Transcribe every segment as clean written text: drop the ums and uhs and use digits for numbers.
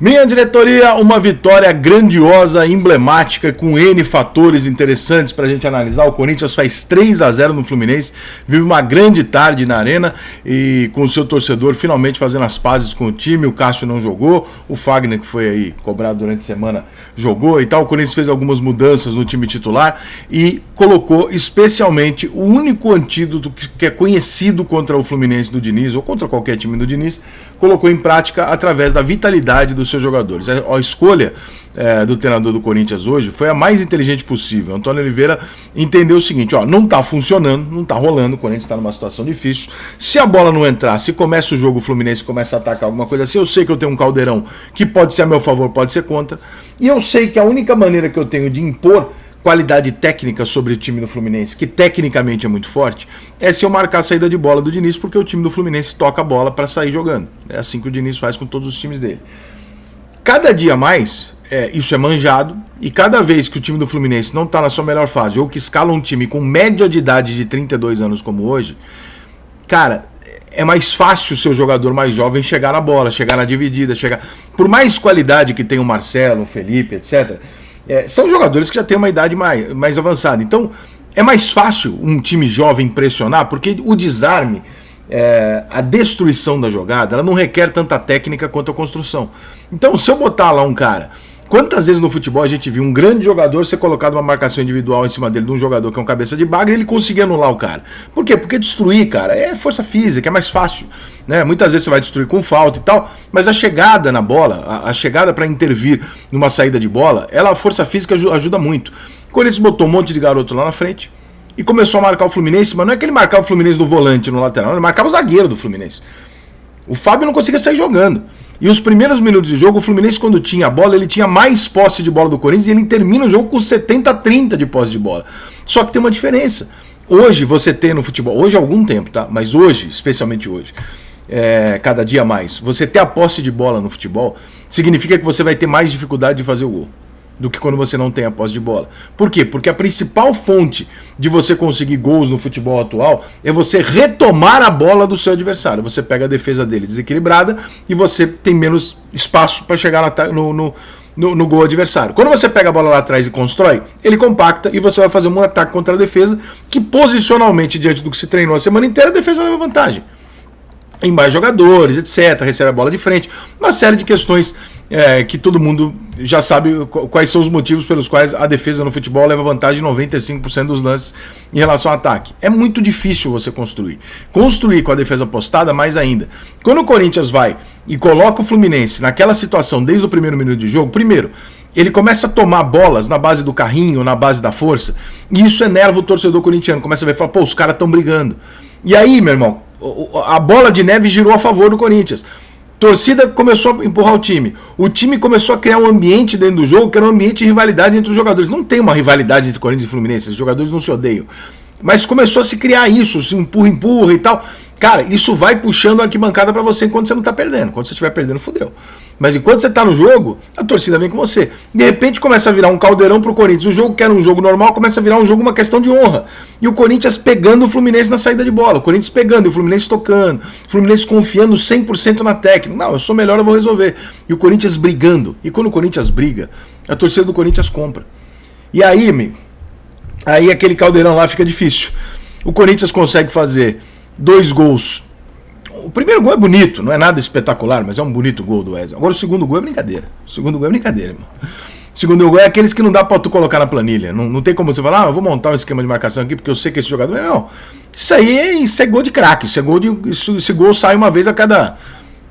Minha diretoria, uma vitória grandiosa, emblemática, com N fatores interessantes para a gente analisar. O Corinthians faz 3-0 no Fluminense, vive uma grande tarde na Arena e com o seu torcedor finalmente fazendo as pazes com o time. O Cássio não jogou, o Fagner, que foi aí cobrado durante a semana, jogou e tal. O Corinthians fez algumas mudanças no time titular e colocou especialmente o único antídoto que é conhecido contra o Fluminense do Diniz, ou contra qualquer time do Diniz, colocou em prática através da vitalidade dos seus jogadores. A escolha do treinador do Corinthians hoje foi a mais inteligente possível. Antônio Oliveira entendeu o seguinte: não está funcionando, não está rolando, o Corinthians está numa situação difícil. Se a bola não entrar, se começa o jogo, o Fluminense começa a atacar alguma coisa assim, eu sei que eu tenho um caldeirão que pode ser a meu favor, pode ser contra, e eu sei que a única maneira que eu tenho de impor qualidade técnica sobre o time do Fluminense, que tecnicamente é muito forte, é se eu marcar a saída de bola do Diniz, porque o time do Fluminense toca a bola para sair jogando. É assim que o Diniz faz com todos os times dele. Cada dia mais, isso é manjado, e cada vez que o time do Fluminense não está na sua melhor fase, ou que escala um time com média de idade de 32 anos como hoje, cara, é mais fácil o seu jogador mais jovem chegar na bola, chegar na dividida, chegar... Por mais qualidade que tem o Marcelo, o Felipe, etc., são jogadores que já têm uma idade mais avançada. Então, é mais fácil um time jovem pressionar, porque o desarme, a destruição da jogada, ela não requer tanta técnica quanto a construção. Então, se eu botar lá um cara... Quantas vezes no futebol a gente viu um grande jogador ser colocado uma marcação individual em cima dele de um jogador que é um cabeça de bagre e ele conseguia anular o cara? Por quê? Porque destruir, cara, é força física, é mais fácil, né? Muitas vezes você vai destruir com falta e tal, mas a chegada na bola, a chegada para intervir numa saída de bola, a força física ajuda muito. O Corinthians botou um monte de garoto lá na frente e começou a marcar o Fluminense, mas não é que ele marcava o Fluminense no volante, no lateral, ele marcava o zagueiro do Fluminense. O Fábio não conseguia sair jogando. E os primeiros minutos de jogo, o Fluminense, quando tinha a bola, ele tinha mais posse de bola do Corinthians e ele termina o jogo com 70-30 de posse de bola. Só que tem uma diferença. Hoje você tem no futebol, hoje há algum tempo, tá? Mas hoje, especialmente hoje, cada dia mais, você ter a posse de bola no futebol significa que você vai ter mais dificuldade de fazer o gol do que quando você não tem a posse de bola. Por quê? Porque a principal fonte de você conseguir gols no futebol atual é você retomar a bola do seu adversário. Você pega a defesa dele desequilibrada e você tem menos espaço para chegar no gol adversário. Quando você pega a bola lá atrás e constrói, ele compacta e você vai fazer um ataque contra a defesa que posicionalmente, diante do que se treinou a semana inteira, a defesa leva vantagem. Em mais jogadores, etc., recebe a bola de frente, uma série de questões que todo mundo já sabe quais são os motivos pelos quais a defesa no futebol leva vantagem em 95% dos lances em relação ao ataque. É muito difícil você construir. Construir com a defesa postada, mais ainda. Quando o Corinthians vai e coloca o Fluminense naquela situação desde o primeiro minuto de jogo, primeiro, ele começa a tomar bolas na base do carrinho, na base da força, e isso enerva o torcedor corintiano, começa a ver e fala, os caras estão brigando. E aí, meu irmão, a bola de neve girou a favor do Corinthians. Torcida começou a empurrar o time começou a criar um ambiente dentro do jogo que era um ambiente de rivalidade entre os jogadores. Não tem uma rivalidade entre Corinthians e Fluminense, os jogadores não se odeiam. Mas começou a se criar isso, se empurra e tal. Cara, isso vai puxando a arquibancada pra você enquanto você não tá perdendo. Quando você estiver perdendo, fudeu. Mas enquanto você tá no jogo, a torcida vem com você. De repente começa a virar um caldeirão pro Corinthians. O jogo que era um jogo normal começa a virar um jogo, uma questão de honra. E o Corinthians pegando o Fluminense na saída de bola. O Corinthians pegando e o Fluminense tocando. O Fluminense confiando 100% na técnica. Não, eu sou melhor, eu vou resolver. E o Corinthians brigando. E quando o Corinthians briga, a torcida do Corinthians compra. E aí, amigo, aí aquele caldeirão lá fica difícil. O Corinthians consegue fazer 2 gols. O primeiro gol é bonito, não é nada espetacular, mas é um bonito gol do Wesley. Agora o segundo gol é brincadeira. O segundo gol é brincadeira, irmão. O segundo gol é aqueles que não dá pra tu colocar na planilha. Não tem como você falar, eu vou montar um esquema de marcação aqui porque eu sei que esse jogador... Não, isso aí é gol de craque. Esse gol sai uma vez a cada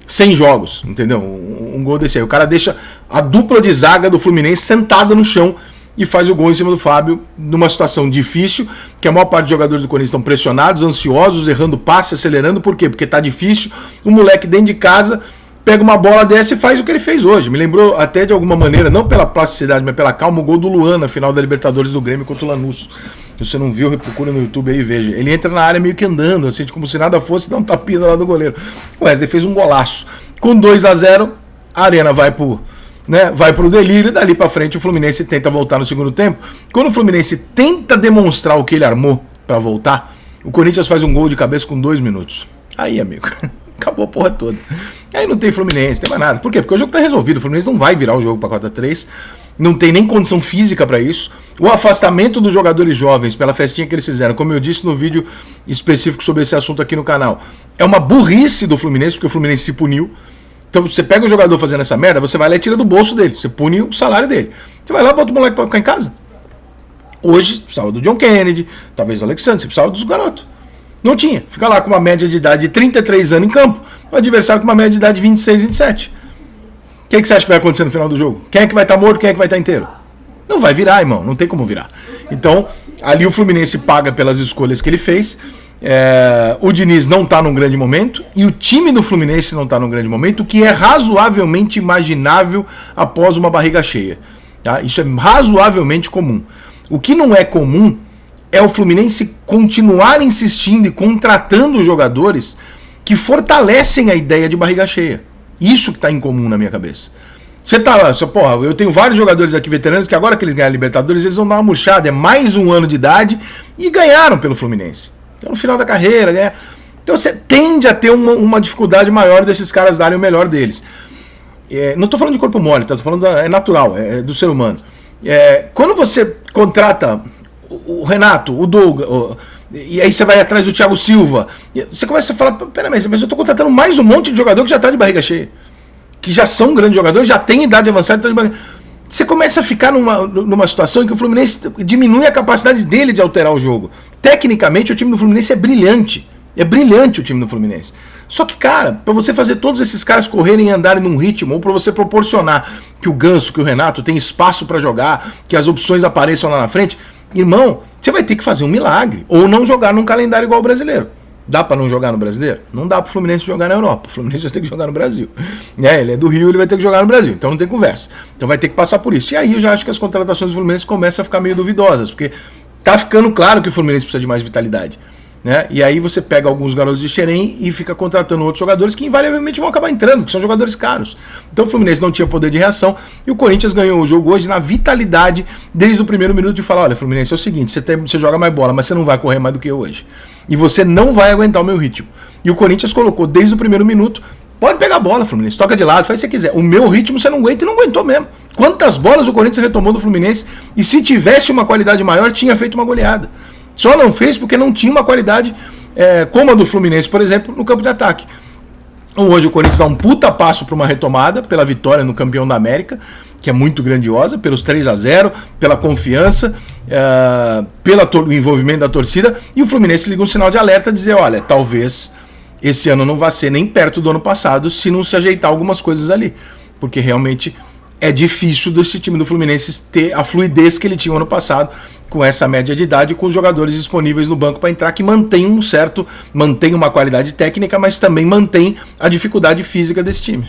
100 jogos, entendeu? Um gol desse aí. O cara deixa a dupla de zaga do Fluminense sentada no chão e faz o gol em cima do Fábio, numa situação difícil, que a maior parte dos jogadores do Corinthians estão pressionados, ansiosos, errando passe, acelerando. Por quê? Porque tá difícil. O moleque dentro de casa pega uma bola dessa e faz o que ele fez hoje. Me lembrou até de alguma maneira, não pela plasticidade, mas pela calma, o gol do Luan na final da Libertadores do Grêmio contra o Lanús. Se você não viu, procura no YouTube aí e veja. Ele entra na área meio que andando, assim, como se nada fosse, dá um tapinha lá do goleiro. O Wesley fez um golaço. Com 2-0, a Arena vai pro delírio, e dali pra frente o Fluminense tenta voltar no segundo tempo. Quando o Fluminense tenta demonstrar o que ele armou pra voltar, o Corinthians faz um gol de cabeça com 2 minutos. Aí, amigo, acabou a porra toda. Aí não tem Fluminense, não tem mais nada. Por quê? Porque o jogo tá resolvido, o Fluminense não vai virar o jogo para 4-3, não tem nem condição física para isso. O afastamento dos jogadores jovens pela festinha que eles fizeram, como eu disse no vídeo específico sobre esse assunto aqui no canal, é uma burrice do Fluminense, porque o Fluminense se puniu. Então você pega o jogador fazendo essa merda, você vai lá e tira do bolso dele, você pune o salário dele. Você vai lá e bota o moleque pra ficar em casa. Hoje, precisava do John Kennedy, talvez do Alexandre, você precisava dos garotos. Não tinha. Fica lá com uma média de idade de 33 anos em campo, o adversário com uma média de idade de 26, 27. O que você acha que vai acontecer no final do jogo? Quem é que vai estar morto, quem é que vai estar inteiro? Não vai virar, irmão, não tem como virar. Então, ali o Fluminense paga pelas escolhas que ele fez. O Diniz não está num grande momento e o time do Fluminense não está num grande momento, o que é razoavelmente imaginável após uma barriga cheia. Tá? Isso é razoavelmente comum. O que não é comum é o Fluminense continuar insistindo e contratando jogadores que fortalecem a ideia de barriga cheia. Isso que está incomum na minha cabeça. Você tá lá, porra, eu tenho vários jogadores aqui veteranos que agora que eles ganharam a Libertadores, eles vão dar uma murchada, é mais um ano de idade e ganharam pelo Fluminense. Então no final da carreira, né? Então você tende a ter uma dificuldade maior desses caras darem o melhor deles. Não estou falando de corpo mole, tá? Tô falando é natural, é do ser humano. Quando você contrata o Renato, o Douglas, e aí você vai atrás do Thiago Silva, você começa a falar, peraí, mas eu estou contratando mais um monte de jogador que já está de barriga cheia, que já são grandes jogadores, já tem idade avançada, então de barriga... Você começa a ficar numa situação em que o Fluminense diminui a capacidade dele de alterar o jogo. Tecnicamente, o time do Fluminense é brilhante. É brilhante o time do Fluminense. Só que, cara, para você fazer todos esses caras correrem e andarem num ritmo, ou para você proporcionar que o Ganso, que o Renato tem espaço para jogar, que as opções apareçam lá na frente, irmão, você vai ter que fazer um milagre. Ou não jogar num calendário igual o brasileiro. Dá para não jogar no brasileiro? Não dá pro Fluminense jogar na Europa. O Fluminense vai ter que jogar no Brasil. Ele é do Rio, ele vai ter que jogar no Brasil. Então não tem conversa. Então vai ter que passar por isso. E aí eu já acho que as contratações do Fluminense começam a ficar meio duvidosas, porque tá ficando claro que o Fluminense precisa de mais vitalidade. Né? E aí você pega alguns garotos de Xerém e fica contratando outros jogadores que invariavelmente vão acabar entrando, que são jogadores caros. Então o Fluminense não tinha poder de reação e o Corinthians ganhou o jogo hoje na vitalidade desde o primeiro minuto de falar, olha, Fluminense, é o seguinte, você joga mais bola, mas você não vai correr mais do que eu hoje. E você não vai aguentar o meu ritmo. E o Corinthians colocou desde o primeiro minuto, pode pegar a bola, Fluminense, toca de lado, faz o que você quiser. O meu ritmo você não aguenta e não aguentou mesmo. Quantas bolas o Corinthians retomou do Fluminense e se tivesse uma qualidade maior, tinha feito uma goleada. Só não fez porque não tinha uma qualidade como a do Fluminense, por exemplo, no campo de ataque. Hoje o Corinthians dá um puta passo para uma retomada, pela vitória no campeão da América, que é muito grandiosa, pelos 3-0, pela confiança, pelo envolvimento da torcida, e o Fluminense liga um sinal de alerta, dizer, olha, talvez esse ano não vá ser nem perto do ano passado, se não se ajeitar algumas coisas ali, porque realmente é difícil desse time do Fluminense ter a fluidez que ele tinha no ano passado, com essa média de idade, com os jogadores disponíveis no banco para entrar, que mantém mantém uma qualidade técnica, mas também mantém a dificuldade física desse time.